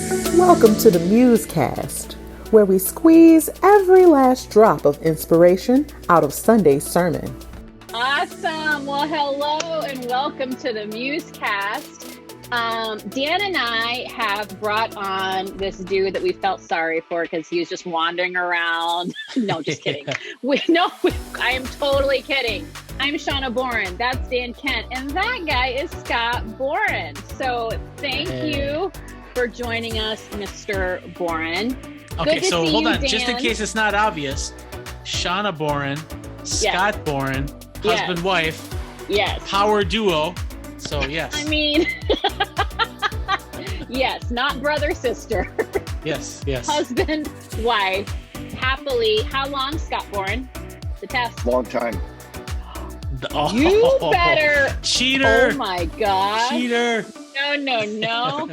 Welcome to the MuseCast, where we squeeze every last drop of inspiration out of Sunday's sermon. Awesome. Well, hello and welcome to the MuseCast. Dan and I have brought on this dude that we felt sorry for because he was just wandering around. No, just kidding. I am totally kidding. I'm Shawna Boren. That's Dan Kent. And that guy is Scott Boren. So thank you for joining us, Mr. Boren. Okay, so hold on. Dan. Just in case it's not obvious, Shawna Boren, Scott Boren, husband, wife, power duo. So, yes. I mean, yes, not brother, sister. Yes. Husband, wife, happily. How long, Scott Boren? The test. Long time. You better. Cheater. Oh, my God. Cheater. No.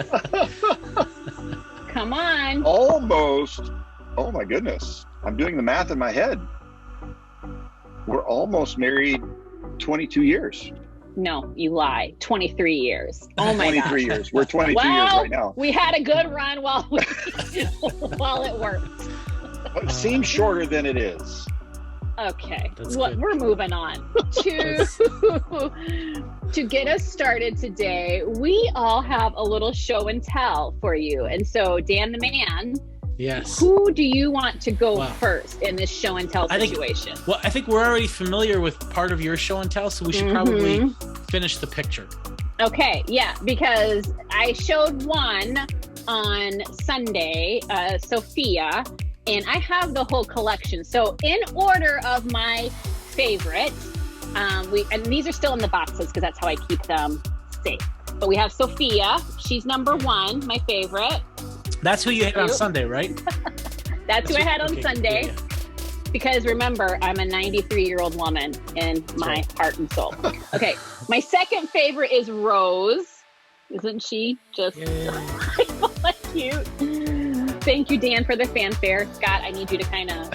Come on. Almost. Oh, my goodness. I'm doing the math in my head. We're almost married 22 years. No, you lie. 23 years. Oh my god. 23 years. We're 22 years right now. We had a good run while it worked. It seems shorter than it is. Okay. We're moving on. To get us started today, we all have a little show and tell for you. And so, Dan the man, yes. Who do you want to go first in this show and tell situation? I think we're already familiar with part of your show and tell, so we should probably finish the picture. Okay, yeah, because I showed one on Sunday, Sophia, and I have the whole collection. So in order of my favorite, and these are still in the boxes because that's how I keep them safe. But we have Sophia. She's number one, my favorite. That's who you had on Sunday, right? That's who I had on Sunday. Yeah. Because remember, I'm a 93-year-old woman in my heart and soul. Okay, my second favorite is Rose. Isn't she just cute? Thank you, Dan, for the fanfare. Scott, I need you to kind of,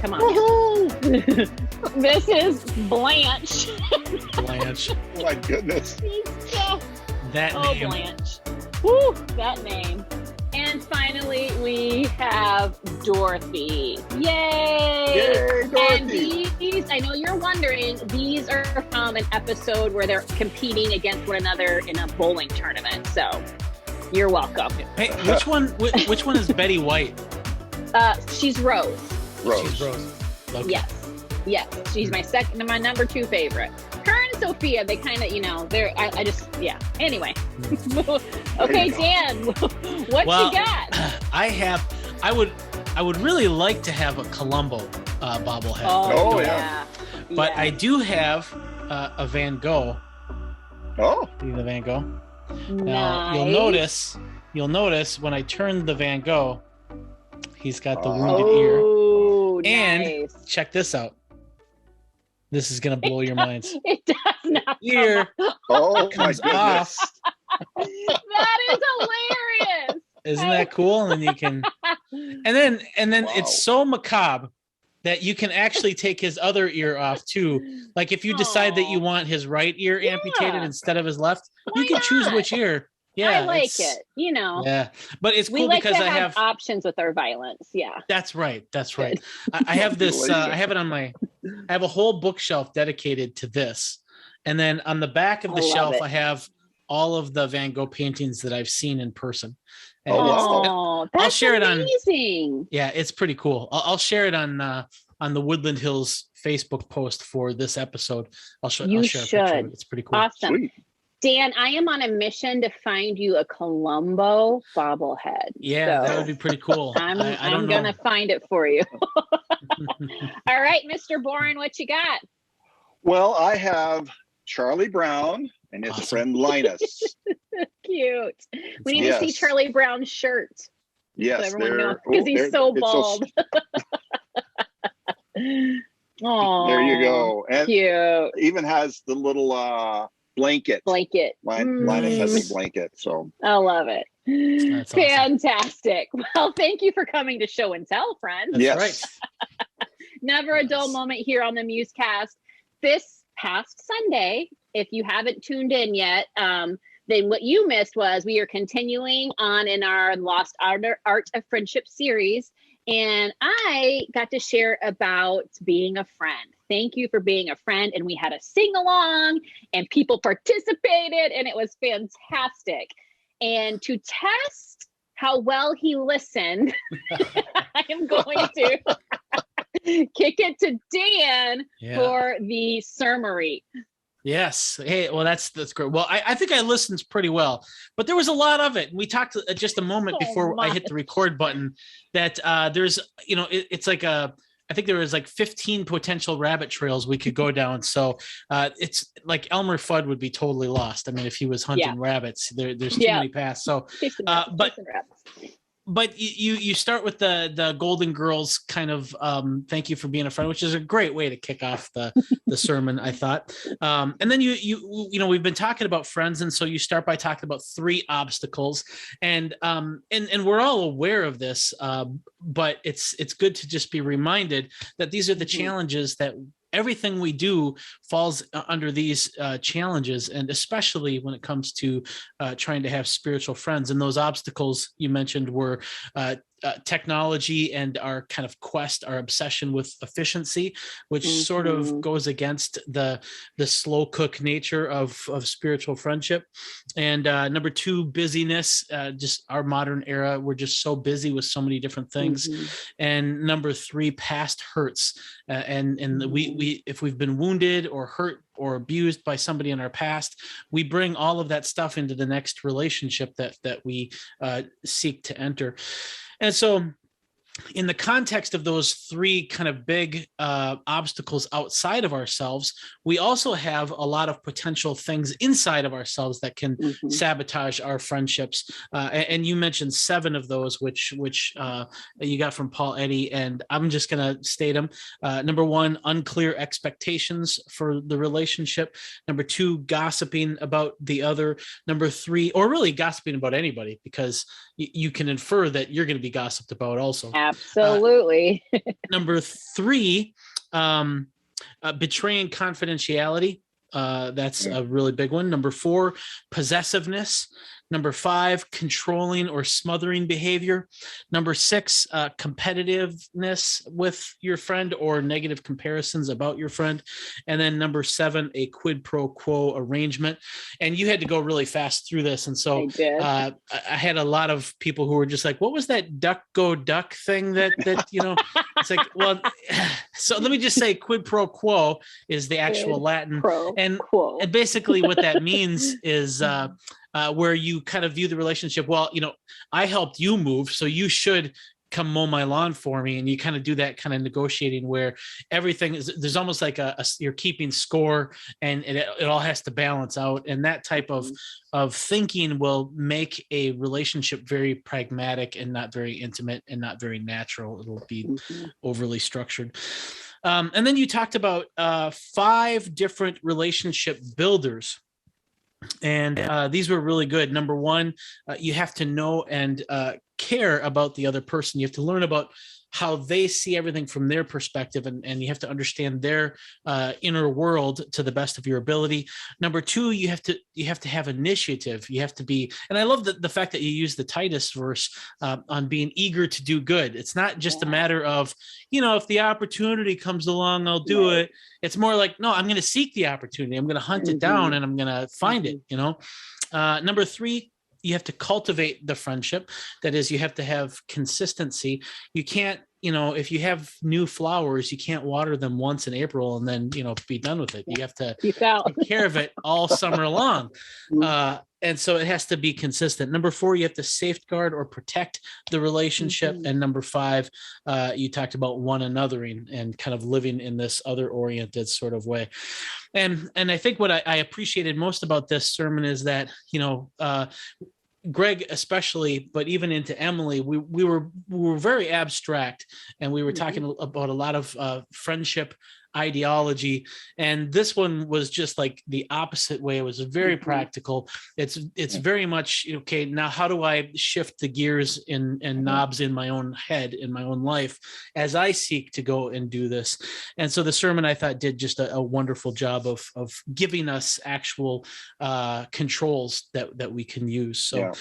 come on. This is Blanche. Blanche. Oh, my goodness. That name. Blanche. Woo, that name. And finally, we have Dorothy. Yay, Dorothy. And these, I know you're wondering, these are from an episode where they're competing against one another in a bowling tournament. So you're welcome. Hey, which one is Betty White? She's Rose. Rose. She's Rose. Okay. Yes. She's my number two favorite. Her and Sophia, they kind of, Anyway. Okay, Dan, what you got? I would really like to have a Columbo bobblehead. Oh yeah. But I do have a Van Gogh. Oh. See the Van Gogh? Nice. You'll notice when I turn the Van Gogh, he's got the wounded ear. Oh, and nice. Check this out. This is gonna blow your minds. It does not. Ear. Oh my comes goodness. off. That is hilarious. Isn't that cool? And then you can, and then it's so macabre that you can actually take his other ear off too. Like if you decide that you want his right ear amputated instead of his left, you can choose which ear. Yeah, I like it. Yeah, but it's cool like because to I have options with our violence. Yeah, that's right. I have this. I have it on I have a whole bookshelf dedicated to this, and then on the back of the shelf, I have all of the Van Gogh paintings that I've seen in person. And that's I'll share amazing. Yeah, it's pretty cool. I'll share it on the Woodland Hills Facebook post for this episode. I'll share a picture of it. It's pretty cool. Awesome. Sweet. Dan, I am on a mission to find you a Columbo bobblehead. Yeah, that would be pretty cool. I'm going to find it for you. All right, Mr. Boren, what you got? Well, I have Charlie Brown and his friend Linus. Cute. We need to see Charlie Brown's shirt. Yes, so everyone knows, because he's so bald. Oh, there you go. And cute. Even has the little blanket. Linus has a blanket. So I love it. That's fantastic. Awesome. Well, thank you for coming to show and tell, friend. That's right. Never a dull moment here on the MuseCast. This past Sunday, if you haven't tuned in yet, then what you missed was we are continuing on in our Lost Art of Friendship series. And I got to share about being a friend. Thank you for being a friend. And we had a sing along and people participated and it was fantastic. And to test how well he listened, I am going to kick it to Dan for the summary. Yes. Hey, well, that's great. Well, I think I listened pretty well, but there was a lot of it. We talked just a moment before I hit the record button that there's, it's like I think there was like 15 potential rabbit trails we could go down. So it's like Elmer Fudd would be totally lost. I mean, if he was hunting rabbits, there's too many paths. So, but you start with the Golden Girls kind of thank you for being a friend, which is a great way to kick off the sermon, I thought. And then we've been talking about friends, and so you start by talking about 3 obstacles, and we're all aware of this, but it's good to just be reminded that these are the challenges that everything we do falls under these challenges, and especially when it comes to trying to have spiritual friends. And those obstacles you mentioned were technology and our kind of quest, our obsession with efficiency, which sort of goes against the slow cook nature of spiritual friendship. And number 2, busyness, just our modern era. We're just so busy with so many different things. And number 3, past hurts. And we if we've been wounded or hurt or abused by somebody in our past, we bring all of that stuff into the next relationship that we seek to enter. And so in the context of those 3 kind of big obstacles outside of ourselves, we also have a lot of potential things inside of ourselves that can sabotage our friendships. And you mentioned 7 of those, which you got from Paul Eddy, and I'm just going to state them. Number 1, unclear expectations for the relationship. Number 2, gossiping about the other. Number 3, or really gossiping about anybody, because you can infer that you're going to be gossiped about also. Absolutely. Number 3, betraying confidentiality. That's a really big one. Number 4, possessiveness. Number 5, controlling or smothering behavior. Number 6, competitiveness with your friend or negative comparisons about your friend. And then number 7, a quid pro quo arrangement. And you had to go really fast through this. And so I had a lot of people who were just like, what was that duck go duck thing that it's like, well, so let me just say quid pro quo is the actual Latin. And basically what that means is where you kind of view the relationship, well, I helped you move, so you should come mow my lawn for me. And you kind of do that kind of negotiating where everything is, there's almost like you're keeping score, and it all has to balance out. And that type of thinking will make a relationship very pragmatic and not very intimate and not very natural. It'll be overly structured. And then you talked about 5 different relationship builders. And these were really good. Number 1, you have to know and care about the other person. You have to learn about how they see everything from their perspective, and you have to understand their inner world to the best of your ability. Number 2, you have to have initiative. You have to be, and I love the fact that you use the Titus verse on being eager to do good. It's not just a matter of, if the opportunity comes along, I'll do it. It's more like, no, I'm going to seek the opportunity. I'm going to hunt it down, and I'm going to find it. Number 3, you have to cultivate the friendship. That is, you have to have consistency. You can't, if you have new flowers, you can't water them once in April and then, be done with it. You have to take care of it all summer long. And so it has to be consistent. Number 4, you have to safeguard or protect the relationship. And number 5, you talked about one anothering and kind of living in this other oriented sort of way. And I think what I appreciated most about this sermon is that, Greg especially, but even into Emily, we were very abstract, and we were talking about a lot of friendship ideology, and this one was just like the opposite way. It was very practical. It's very much, okay, now how do I shift the gears and knobs in my own head, in my own life, as I seek to go and do this. And so the sermon, I thought, did just a wonderful job of giving us actual controls that we can use. So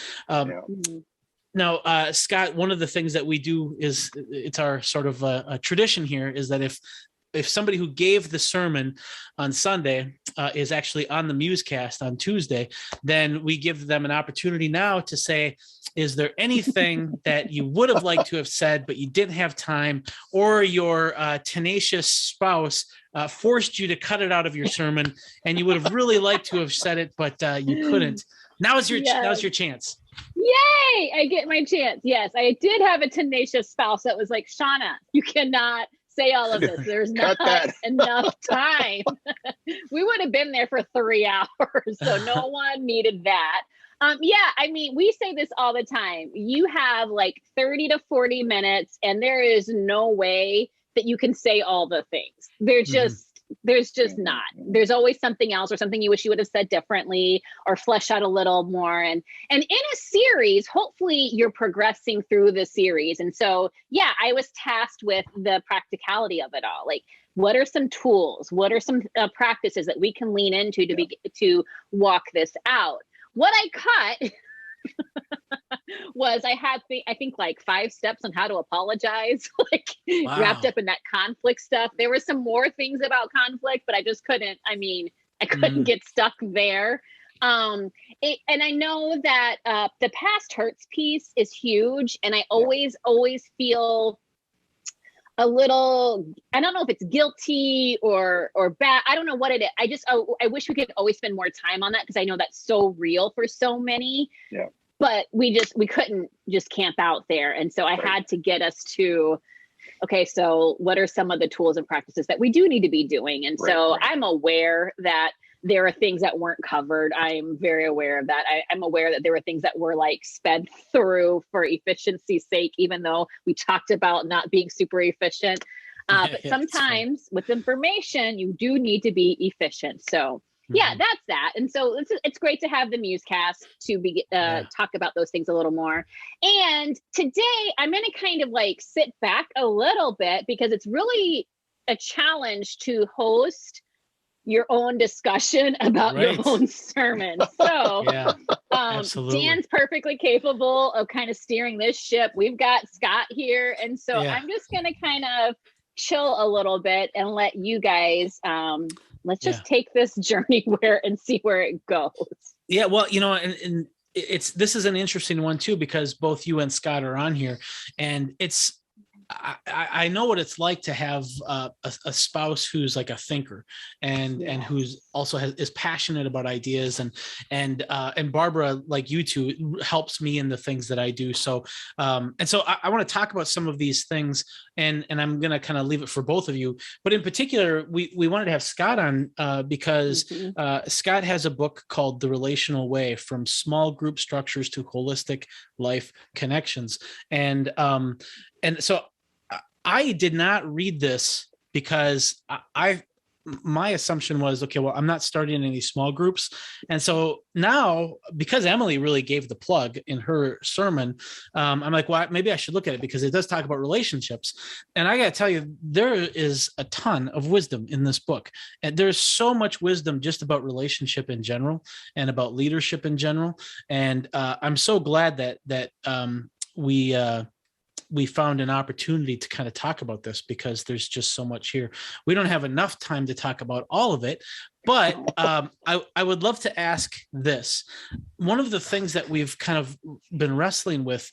now, Scott, one of the things that we do is, it's our sort of a tradition here, is that if somebody who gave the sermon on Sunday is actually on the MuseCast on Tuesday, then we give them an opportunity now to say, is there anything that you would have liked to have said, but you didn't have time, or your tenacious spouse forced you to cut it out of your sermon and you would have really liked to have said it, but you couldn't? Now's your chance. Yay! I get my chance. Yes, I did have a tenacious spouse that was like, Shawna, you cannot say all of this. There's not enough time. We would have been there for 3 hours, so no one needed that. I mean, we say this all the time. You have like 30 to 40 minutes, and there is no way that you can say all the things. There's just not. There's always something else, or something you wish you would have said differently, or flesh out a little more. And in a series, hopefully you're progressing through the series. And so, I was tasked with the practicality of it all. Like, what are some tools? What are some practices that we can lean into to walk this out? What I cut was I think like 5 steps on how to apologize, wrapped up in that conflict stuff. There were some more things about conflict, but I just couldn't, I couldn't get stuck there. And I know that the past hurts piece is huge. And I always feel a little, I don't know if it's guilty or bad. I don't know what it is. I wish we could always spend more time on that, because I know that's so real for so many. Yeah. But we couldn't just camp out there. And so I had to get us to, okay, so what are some of the tools and practices that we do need to be doing? And I'm aware that there are things that weren't covered. I'm very aware of that. I'm aware that there were things that were like sped through for efficiency's sake, even though we talked about not being super efficient. But sometimes with information, you do need to be efficient. So that's that. And so it's great to have the MuseCast to talk about those things a little more. And today I'm going to kind of like sit back a little bit, because it's really a challenge to host your own discussion about your own sermon. So Dan's perfectly capable of kind of steering this ship. We've got Scott here. And so I'm just going to kind of chill a little bit and let you guys, let's just take this journey and see where it goes. Yeah. Well, and this is an interesting one too, because both you and Scott are on here, and I know what it's like to have a spouse who's like a thinker and who's also is passionate about ideas, and Barbara, like you two, helps me in the things that I do. So I want to talk about some of these things, and I'm going to kind of leave it for both of you. But in particular, we wanted to have Scott on because Scott has a book called The Relational Way: From Small Group Structures to Holistic Life Connections. And so I did not read this because my assumption was, okay, well, I'm not starting any small groups. And so now, because Emily really gave the plug in her sermon, I'm like, well, maybe I should look at it, because it does talk about relationships. And I got to tell you, there is a ton of wisdom in this book. And there's so much wisdom just about relationship in general and about leadership in general. And I'm so glad that we found an opportunity to kind of talk about this, because there's just so much here. We don't have enough time to talk about all of it, but I would love to ask this. One of the things that we've kind of been wrestling with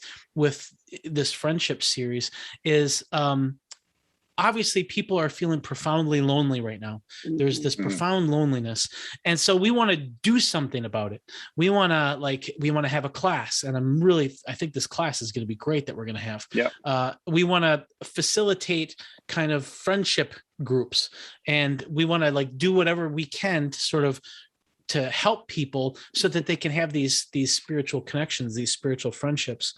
this friendship series is obviously people are feeling profoundly lonely right now. There's this profound loneliness. And so we want to do something about it. We want to have a class. And I think this class is going to be great that we're going to have. Yeah. We want to facilitate kind of friendship groups, and we want to do whatever we can to sort of to help people so that they can have these spiritual connections, these spiritual friendships.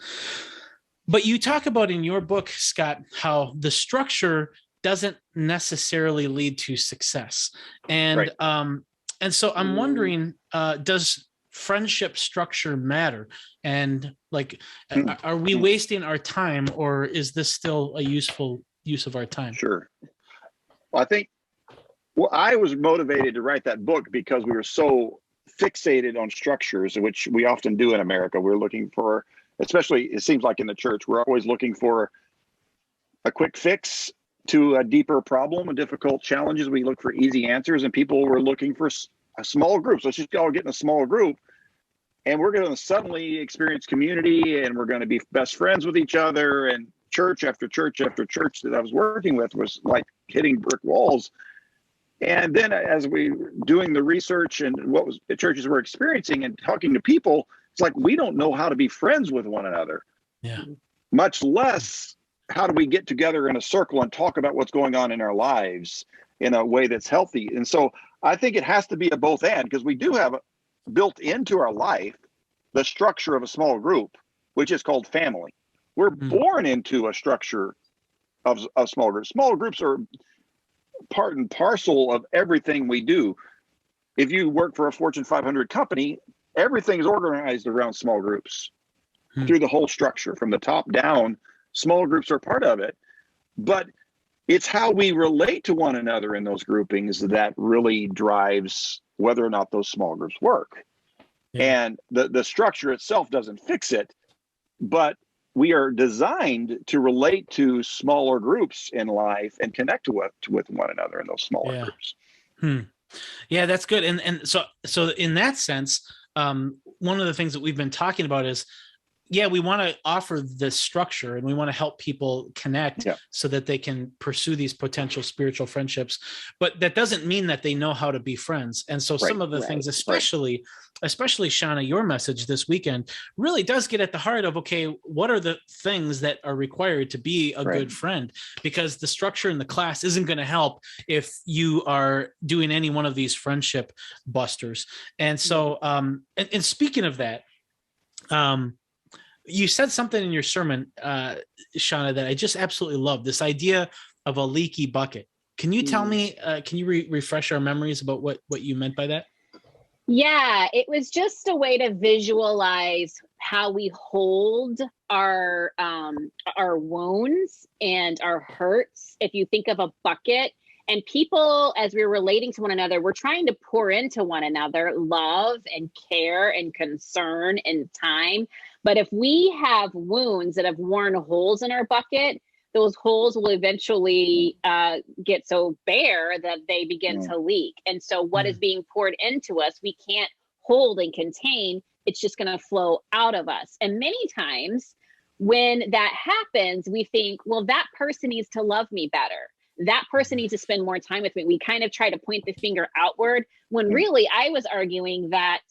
But you talk about in your book, Scott, how the structure doesn't necessarily lead to success. And so I'm wondering, does friendship structure matter? And like, are we wasting our time, or is this still a useful use of our time? Sure. Well, I think, I was motivated to write that book because we were so fixated on structures, which we often do in America. We're looking for, especially it seems like in the church, we're always looking for a quick fix to a deeper problem and difficult challenges. We look for easy answers, and people were looking for a small group. So let's just all get in a small group, and we're going to suddenly experience community, and we're going to be best friends with each other. And church after church after church that I was working with was like hitting brick walls. And then as we were doing the research and what was the churches were experiencing and talking to people, it's like, we don't know how to be friends with one another. Yeah. Much less, how do we get together in a circle and talk about what's going on in our lives in a way that's healthy? And so I think it has to be a both and, because we do have built into our life the structure of a small group, which is called family. We're born into a structure of small groups. Small groups are part and parcel of everything we do. If you work for a Fortune 500 company, everything is organized around small groups through the whole structure from the top down. Small groups are part of it, but it's how we relate to one another in those groupings that really drives whether or not those small groups work. Yeah. And the structure itself doesn't fix it, but we are designed to relate to smaller groups in life and connect with one another in those smaller groups. Yeah, that's good. And so in that sense, one of the things that we've been talking about is, we want to offer this structure, and we want to help people connect so that they can pursue these potential spiritual friendships. But that doesn't mean that they know how to be friends. And so some of the things, especially Shawna, your message this weekend really does get at the heart of, okay, what are the things that are required to be a good friend? Because the structure in the class isn't going to help if you are doing any one of these friendship busters. And so, and speaking of that, you said something in your sermon, Shawna, that I just absolutely love, this idea of a leaky bucket. Can you tell me, can you refresh our memories about what you meant by that? Yeah, it was just a way to visualize how we hold our wounds and our hurts. If you think of a bucket, and people, as we're relating to one another, we're trying to pour into one another love and care and concern and time. But if we have wounds that have worn holes in our bucket, those holes will eventually get so bare that they begin to leak. And so what is being poured into us, we can't hold and contain. It's just going to flow out of us. And many times when that happens, we think, well, that person needs to love me better. That person needs to spend more time with me. We kind of try to point the finger outward, when really I was arguing that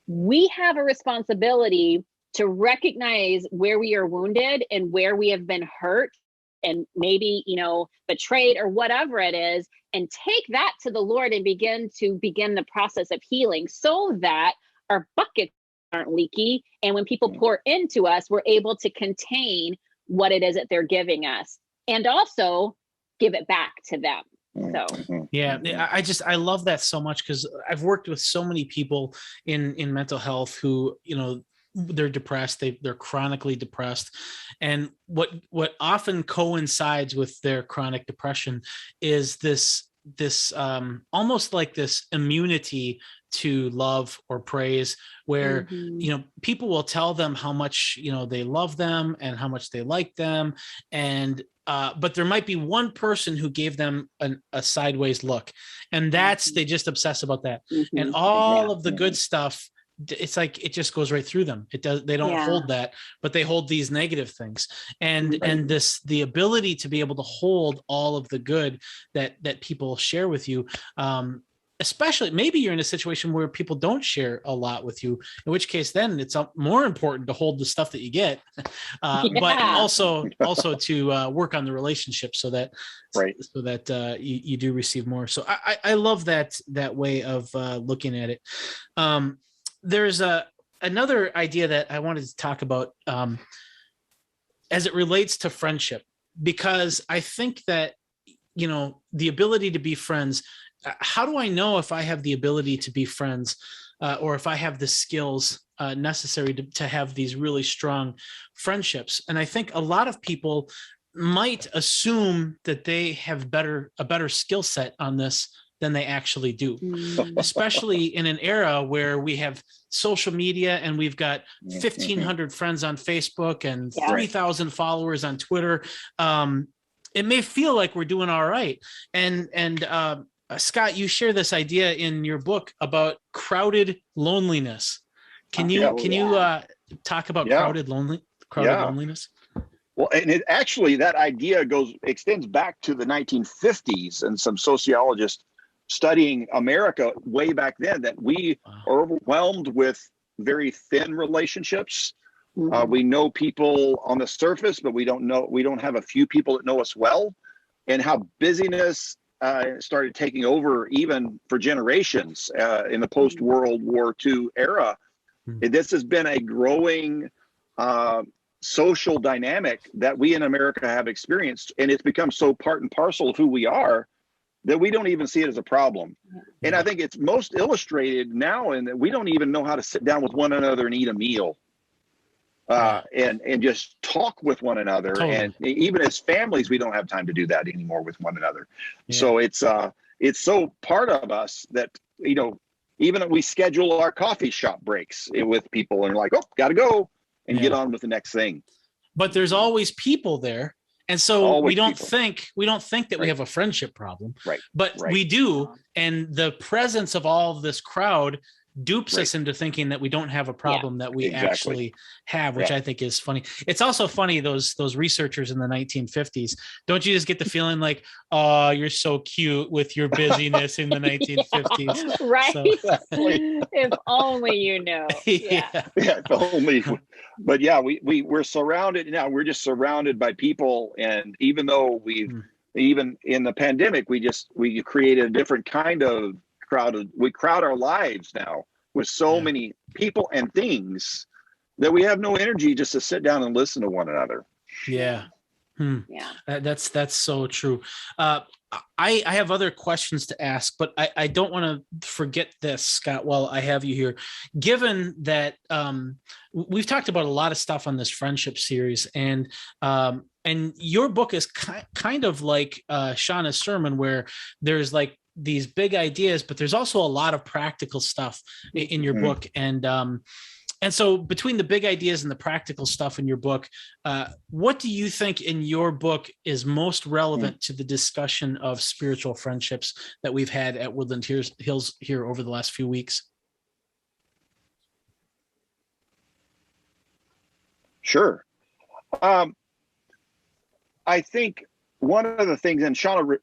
we have a responsibility to recognize where we are wounded and where we have been hurt and maybe, betrayed or whatever it is, and take that to the Lord and begin the process of healing so that our buckets aren't leaky. And when people pour into us, we're able to contain what it is that they're giving us and also give it back to them. So I love that so much, because I've worked with so many people in mental health who, they're depressed, they're chronically depressed, and what often coincides with their chronic depression is this almost like this immunity to love or praise, where people will tell them how much they love them and how much they like them, and but there might be one person who gave them a sideways look, and they just obsess about that, and all of the good stuff, it's like it just goes right through them. They don't hold that, but they hold these negative things, and the ability to be able to hold all of the good that people share with you, especially maybe you're in a situation where people don't share a lot with you, in which case then it's more important to hold the stuff that you get, but also to work on the relationship so that you do receive more. So I love that way of looking at it. There's another idea that I wanted to talk about as it relates to friendship, because I think that the ability to be friends. How do I know if I have the ability to be friends, or if I have the skills necessary to have these really strong friendships? And I think a lot of people might assume that they have a better skill set on this than they actually do, especially in an era where we have social media and we've got 1,500 friends on Facebook and 3,000 followers on Twitter. It may feel like we're doing all right. And Scott, you share this idea in your book about crowded loneliness. Can you talk about crowded loneliness? Well, and it actually, that idea extends back to the 1950s, and some sociologists studying America way back then, that we are overwhelmed with very thin relationships. We know people on the surface, but we don't have a few people that know us well, and how busyness started taking over even for generations in the post-World War II era. This has been a growing social dynamic that we in America have experienced, and it's become so part and parcel of who we are that we don't even see it as a problem. And I think it's most illustrated now in that we don't even know how to sit down with one another and eat a meal, and just talk with one another. Totally. And even as families, we don't have time to do that anymore with one another. So it's so part of us that, even if we schedule our coffee shop breaks with people and like, oh, got to go and get on with the next thing. But there's always people there. And so we don't think that we have a friendship problem, but we do. And the presence of all of this crowd dupes us into thinking that we don't have a problem that we actually have, which I think is funny. It's also funny, those researchers in the 1950s, don't you just get the feeling like, oh, you're so cute with your busyness in the 1950s? Right. So. If only you know. If only. But we're surrounded now. We're just surrounded by people, and even though even in the pandemic, we created a different kind of we crowd our lives now with so many people and things that we have no energy just to sit down and listen to one another. That's so true. I have other questions to ask, but I don't want to forget this, Scott, while I have you here. Given that we've talked about a lot of stuff on this friendship series, and your book is kind of like Shawna's sermon, where there's like these big ideas, but there's also a lot of practical stuff in your book. And so between the big ideas and the practical stuff in your book, what do you think in your book is most relevant to the discussion of spiritual friendships that we've had at Woodland Hills here over the last few weeks? Sure. I think one of the things, and Shawna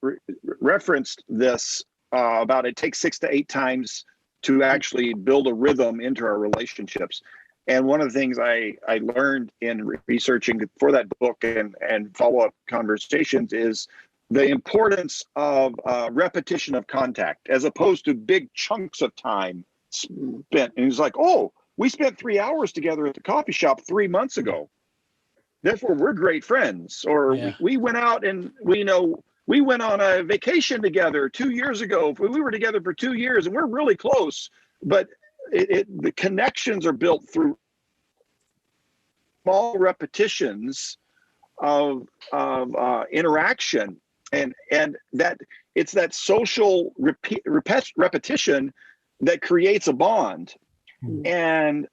referenced this, about it takes 6 to 8 times to actually build a rhythm into our relationships. And one of the things I learned in researching for that book and follow-up conversations is the importance of repetition of contact, as opposed to big chunks of time spent. And he's like, oh, we spent 3 hours together at the coffee shop 3 months ago. Therefore, we're great friends. Or we went out and we went on a vacation together 2 years ago. We were together for 2 years and we're really close. But the connections are built through small repetitions of interaction, and that it's that social repetition that creates a bond. And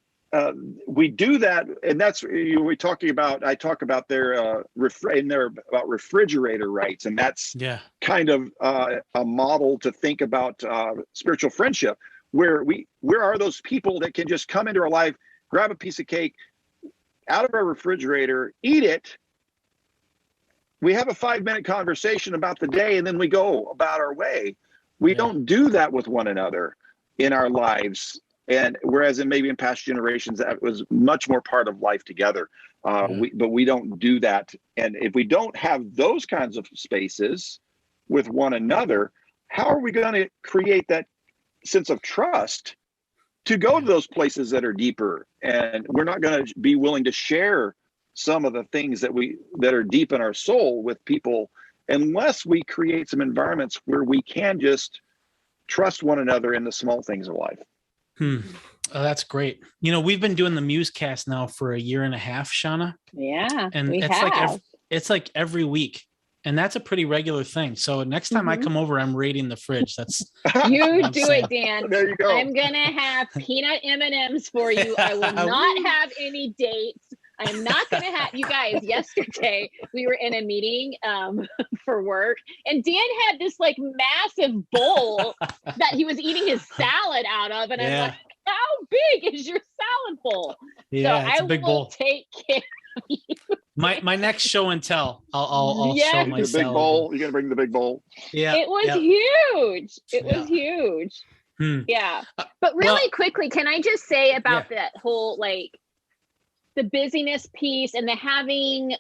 we do that, and that's I talk about their about refrigerator rights, and that's kind of a model to think about spiritual friendship, where are those people that can just come into our life, grab a piece of cake out of our refrigerator, eat it, we have a 5-minute conversation about the day, and then we go about our way. We don't do that with one another in our lives. And whereas maybe in past generations, that was much more part of life together. But we don't do that. And if we don't have those kinds of spaces with one another, how are we going to create that sense of trust to go to those places that are deeper? And we're not going to be willing to share some of the things that are deep in our soul with people unless we create some environments where we can just trust one another in the small things of life. Oh, that's great. You know, we've been doing the MuseCast now for a year and a half, Shawna. Yeah, And we it's have. like every week. And that's a pretty regular thing. So next time I come over, I'm raiding the fridge. That's you do it, Dan. There you go. I'm gonna have peanut M&Ms for you. I will not have any dates. I am not going to have, you guys, yesterday we were in a meeting for work, and Dan had this like massive bowl that he was eating his salad out of. And I'm like, how big is your salad bowl? Yeah, so it's I a big will bowl. take care of you. My next show and tell, I'll show my the big bowl. You're going to bring the big bowl. Yeah. It was huge. It was huge. Yeah. But really quickly, can I just say about that whole, like, the busyness piece and the having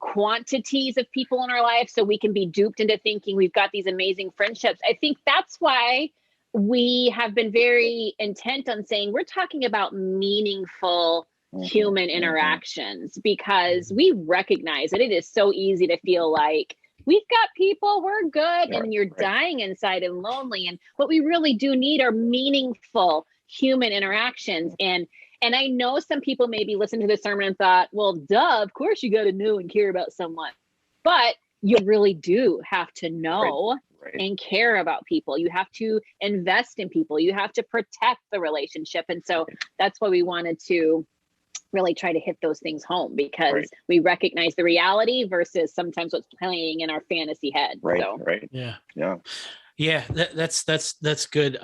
quantities of people in our life so we can be duped into thinking we've got these amazing friendships. I think that's why we have been very intent on saying we're talking about meaningful human interactions, because we recognize that it is so easy to feel like we've got people, we're good, and you're dying inside and lonely. And what we really do need are meaningful human interactions. And I know some people maybe listened to this sermon and thought, well, duh, of course you got to know and care about someone. But you really do have to know and care about people. You have to invest in people. You have to protect the relationship. And so that's why we wanted to really try to hit those things home, because we recognize the reality versus sometimes what's playing in our fantasy head. Yeah. That's good.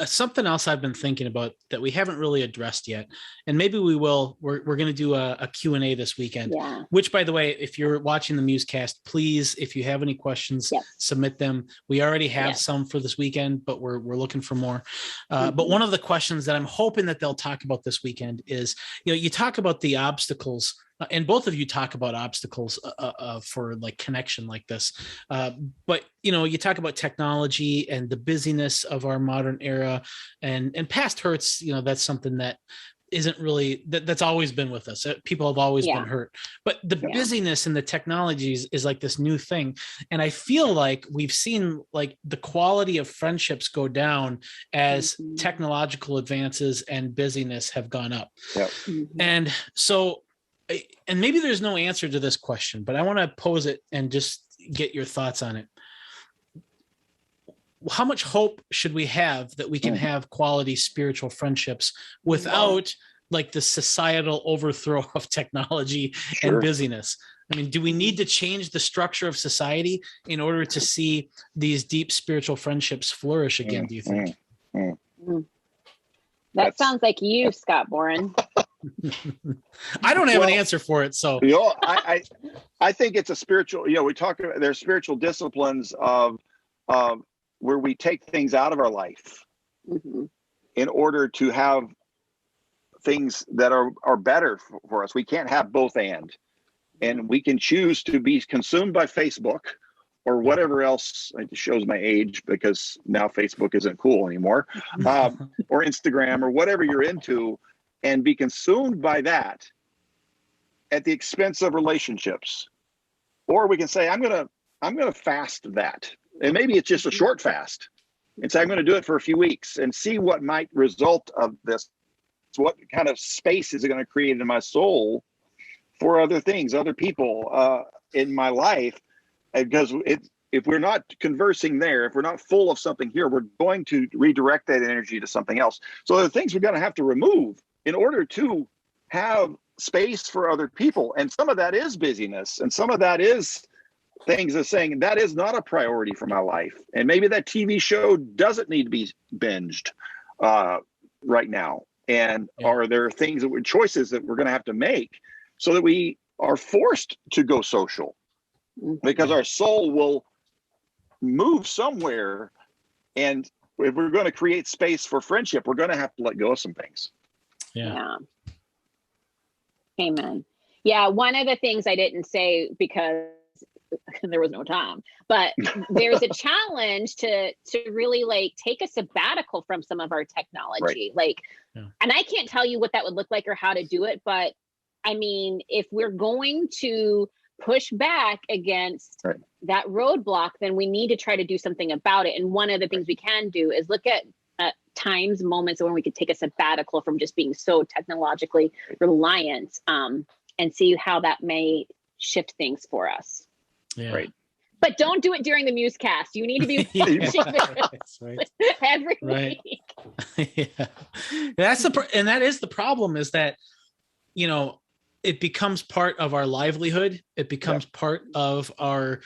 Something else I've been thinking about that we haven't really addressed yet, and maybe we will, we're going to do a Q&A this weekend, which, by the way, if you're watching the MuseCast, please, if you have any questions, submit them. We already have some for this weekend, but we're looking for more. But one of the questions that I'm hoping that they'll talk about this weekend is, you talk about the obstacles, and both of you talk about obstacles for like connection like this. But, you talk about technology and the busyness of our modern era, and past hurts, that's something that isn't really, that's always been with us. People have always been hurt, but the busyness and the technologies is like this new thing. And I feel like we've seen like the quality of friendships go down as technological advances and busyness have gone up. And so, and maybe there's no answer to this question, but I want to pose it and just get your thoughts on it. How much hope should we have that we can have quality spiritual friendships without like the societal overthrow of technology and busyness? I mean, do we need to change the structure of society in order to see these deep spiritual friendships flourish again, do you think? That sounds like you, Scott Boren. I don't have an answer for it. So I think it's a spiritual, we talk about, there's spiritual disciplines of where we take things out of our life in order to have things that are better for us. We can't have both and we can choose to be consumed by Facebook or whatever else. It shows my age because now Facebook isn't cool anymore, or Instagram or whatever you're into, and be consumed by that at the expense of relationships. Or we can say, I'm gonna fast that. And maybe it's just a short fast. And say, I'm going to do it for a few weeks and see what might result of this. So what kind of space is it going to create in my soul for other things, other people in my life? Because if we're not conversing there, if we're not full of something here, we're going to redirect that energy to something else. So there are things we're going to have to remove in order to have space for other people. And some of that is busyness, and some of that is things that saying that is not a priority for my life. And maybe that TV show doesn't need to be binged right now. And are there things that choices that we're going to have to make so that we are forced to go social, because our soul will move somewhere. And if we're going to create space for friendship, we're going to have to let go of some things. Yeah. Amen. Yeah. One of the things I didn't say because there was no time, but there's a challenge to really like take a sabbatical from some of our technology. And I can't tell you what that would look like or how to do it, but I mean, if we're going to push back against that roadblock, then we need to try to do something about it. And one of the things we can do is look at times, moments when we could take a sabbatical from just being so technologically reliant, and see how that may shift things for us. Yeah. Right. But don't do it during the MuseCast. You need to be every week. Yeah. That is the problem, is that, you know, it becomes part of our livelihood. It becomes part of our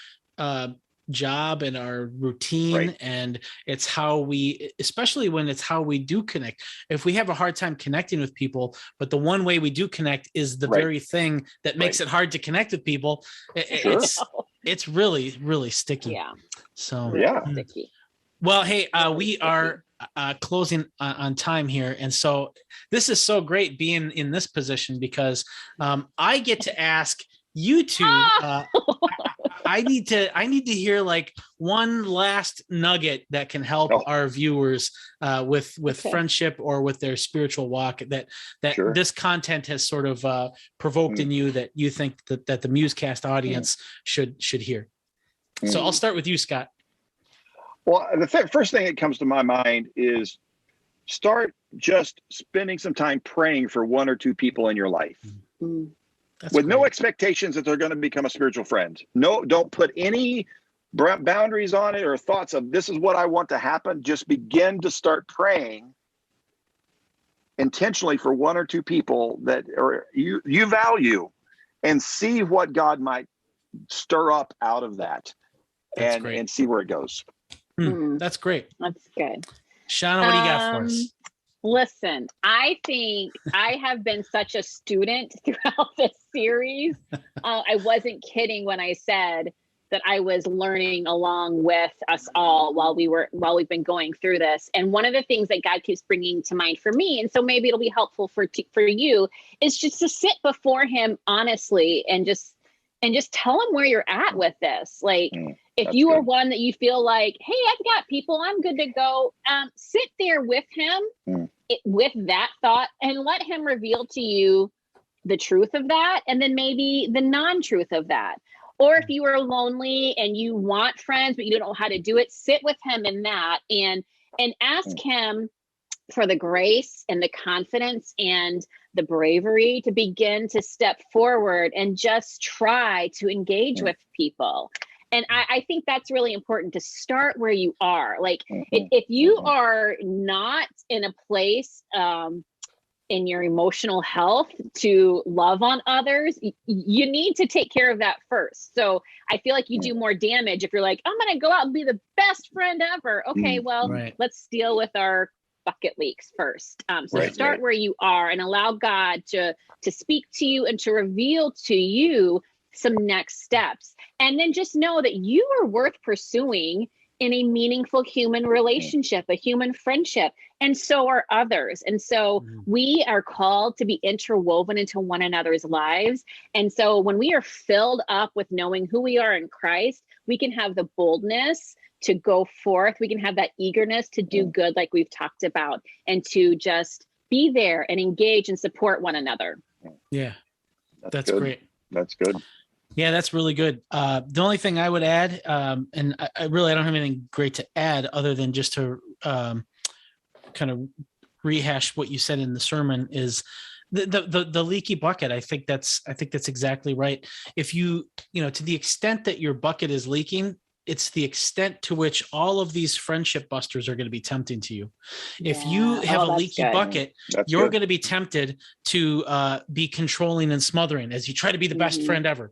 job and our routine. And it's how we, especially when it's how we do connect. If we have a hard time connecting with people, but the one way we do connect is the very thing that makes it hard to connect with people, it's really, really sticky. Yeah. So, sticky. Well, hey, we are closing on time here. And so this is so great being in this position, because I get to ask you two, I need to hear like one last nugget that can help our viewers with friendship or with their spiritual walk, that this content has sort of provoked in you, that you think that the MuseCast audience should hear. So I'll start with you, Scott. Well, the first thing that comes to my mind is start spending some time praying for one or two people in your life. With no expectations that they're going to become a spiritual friend. No, don't put any boundaries on it or thoughts of this is what I want to happen. Just begin to start praying intentionally for one or two people that you value, and see what God might stir up out of that, and see where it goes. That's great. That's good. Shawna, what do you got for us? Listen, I think I have been such a student throughout this series. I wasn't kidding when I said that I was learning along with us all while we've been going through this. And one of the things that God keeps bringing to mind for me, and so maybe it'll be helpful for you, is just to sit before Him honestly and just tell Him where you're at with this. Like, if you are one that you feel like, hey, I've got people, I'm good to go, sit there with Him with that thought, and let Him reveal to you the truth of that, and then maybe the non-truth of that. Or if you are lonely and you want friends, but you don't know how to do it, sit with Him in that and ask Him for the grace and the confidence and the bravery to begin to step forward and just try to engage with people. And I think that's really important, to start where you are. Like, if you are not in a place in your emotional health to love on others, you need to take care of that first. So I feel like you do more damage if you're like, I'm going to go out and be the best friend ever. Okay, well, let's deal with our bucket leaks first. So start where you are and allow God to speak to you and to reveal to you some next steps. And then just know that you are worth pursuing in a meaningful human relationship, a human friendship, and so are others. And so we are called to be interwoven into one another's lives. And so when we are filled up with knowing who we are in Christ, we can have the boldness to go forth. We can have that eagerness to do good, like we've talked about, and to just be there and engage and support one another. Yeah, that's great. That's good. Yeah, that's really good. The only thing I would add, and I really don't have anything great to add other than just to kind of rehash what you said in the sermon, is the leaky bucket. I think that's exactly right. If you to the extent that your bucket is leaking, it's the extent to which all of these friendship busters are going to be tempting to you. If you have a leaky bucket, you're going to be tempted to be controlling and smothering as you try to be the best friend ever.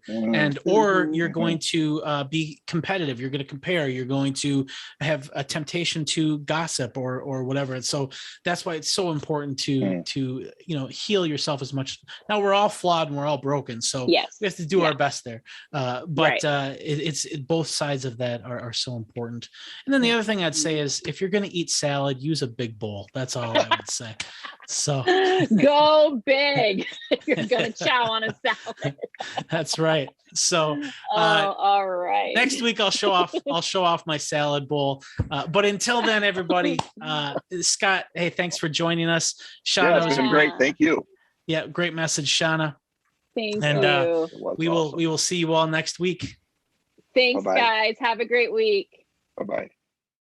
Or you're going to be competitive. You're going to compare. You're going to have a temptation to gossip or whatever. And so that's why it's so important to heal yourself as much. Now, we're all flawed and we're all broken. So we have to do our best there. But it's both sides of that are so important. And then the other thing I'd say is, if you're going to eat salad, use a big bowl. That's all I would say. So go big. You're going to chow on a salad. That's right. So all right. Next week I'll show off my salad bowl. But until then, everybody, Scott, hey, thanks for joining us. Shawna, it's been great. Thank you. Yeah, great message, Shawna. Thank And you. we will see you all next week. Thanks, Bye-bye. guys. Have a great week. Bye-bye.